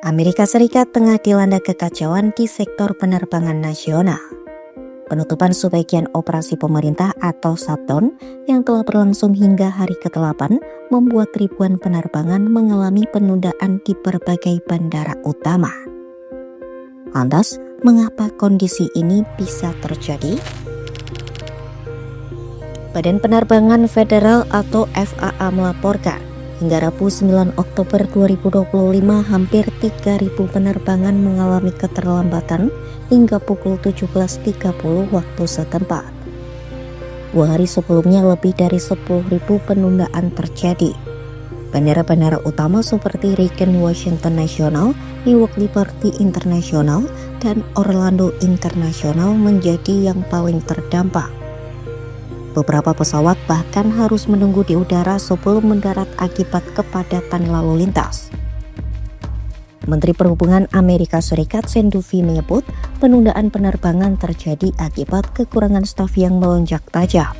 Amerika Serikat tengah dilanda kekacauan di sektor penerbangan nasional. Penutupan sebagian operasi pemerintah atau shutdown yang telah berlangsung hingga hari ke-8 membuat ribuan penerbangan mengalami penundaan di berbagai bandara utama. Lantas, mengapa kondisi ini bisa terjadi? Badan Penerbangan Federal atau FAA melaporkan, hingga Rabu 9 Oktober 2025 hampir 3.000 penerbangan mengalami keterlambatan hingga pukul 17.30 waktu setempat. 2 hari sebelumnya lebih dari 10.000 penundaan terjadi. Bandara-bandara utama seperti Reagan Washington National, Newark Liberty International, dan Orlando International menjadi yang paling terdampak. Beberapa pesawat bahkan harus menunggu di udara sebelum mendarat akibat kepadatan lalu lintas. Menteri Perhubungan Amerika Serikat Sean Duffy menyebut penundaan penerbangan terjadi akibat kekurangan staf yang melonjak tajam.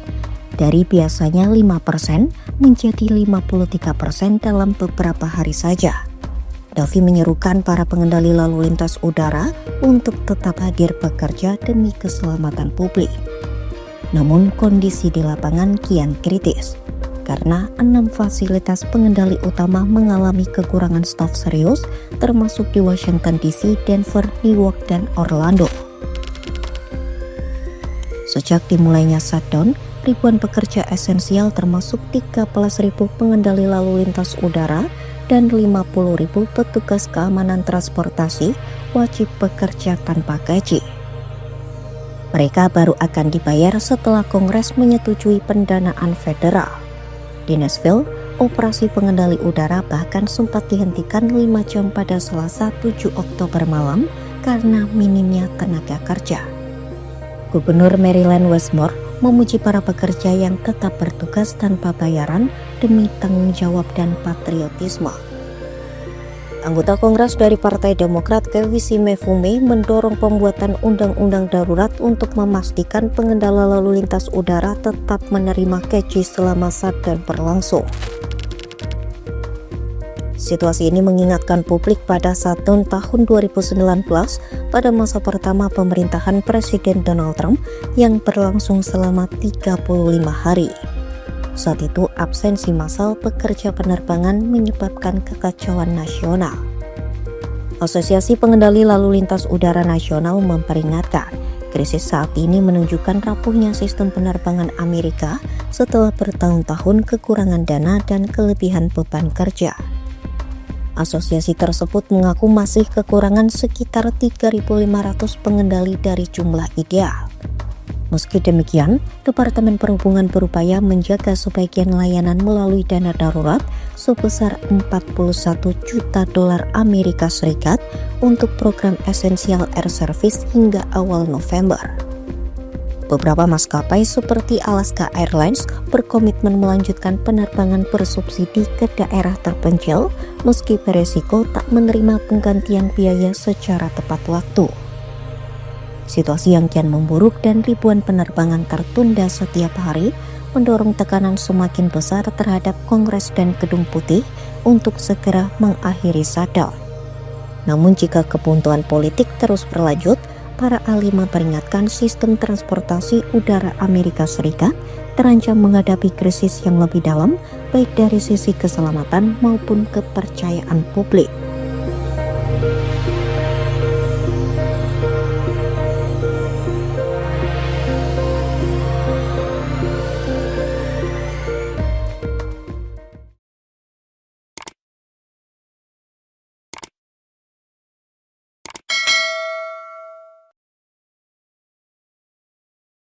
Dari biasanya 5% menjadi 53% dalam beberapa hari saja. Duffy menyerukan para pengendali lalu lintas udara untuk tetap hadir bekerja demi keselamatan publik. Namun kondisi di lapangan kian kritis karena 6 fasilitas pengendali utama mengalami kekurangan staf serius, termasuk di Washington DC, Denver, Newark, dan Orlando. Sejak dimulainya shutdown, ribuan pekerja esensial termasuk 13.000 pengendali lalu lintas udara dan 50.000 petugas keamanan transportasi wajib bekerja tanpa gaji. Mereka baru akan dibayar setelah Kongres menyetujui pendanaan federal. Di Nashville, operasi pengendali udara bahkan sempat dihentikan 5 jam pada Selasa 7 Oktober malam karena minimnya tenaga kerja. Gubernur Maryland Wes Moore memuji para pekerja yang tetap bertugas tanpa bayaran demi tanggung jawab dan patriotisme. Anggota Kongres dari Partai Demokrat Kevin McCarthy mendorong pembuatan undang-undang darurat untuk memastikan pengendala lalu lintas udara tetap menerima gaji selama shutdown berlangsung. Situasi ini mengingatkan publik pada shutdown tahun 2019 pada masa pertama pemerintahan Presiden Donald Trump yang berlangsung selama 35 hari. Saat itu, absensi massal pekerja penerbangan menyebabkan kekacauan nasional. Asosiasi Pengendali Lalu Lintas Udara Nasional memperingatkan, krisis saat ini menunjukkan rapuhnya sistem penerbangan Amerika setelah bertahun-tahun kekurangan dana dan kelebihan beban kerja. Asosiasi tersebut mengaku masih kekurangan sekitar 3.500 pengendali dari jumlah ideal. Meski demikian, Departemen Perhubungan berupaya menjaga sebagian layanan melalui dana darurat sebesar $41 juta Amerika Serikat untuk program Essential Air Service hingga awal November. Beberapa maskapai seperti Alaska Airlines berkomitmen melanjutkan penerbangan bersubsidi ke daerah terpencil meski beresiko tak menerima penggantian biaya secara tepat waktu. Situasi yang kian memburuk dan ribuan penerbangan tertunda setiap hari mendorong tekanan semakin besar terhadap Kongres dan Gedung Putih untuk segera mengakhiri shutdown. Namun jika kebuntuan politik terus berlanjut, para ahli memperingatkan sistem transportasi udara Amerika Serikat terancam menghadapi krisis yang lebih dalam baik dari sisi keselamatan maupun kepercayaan publik.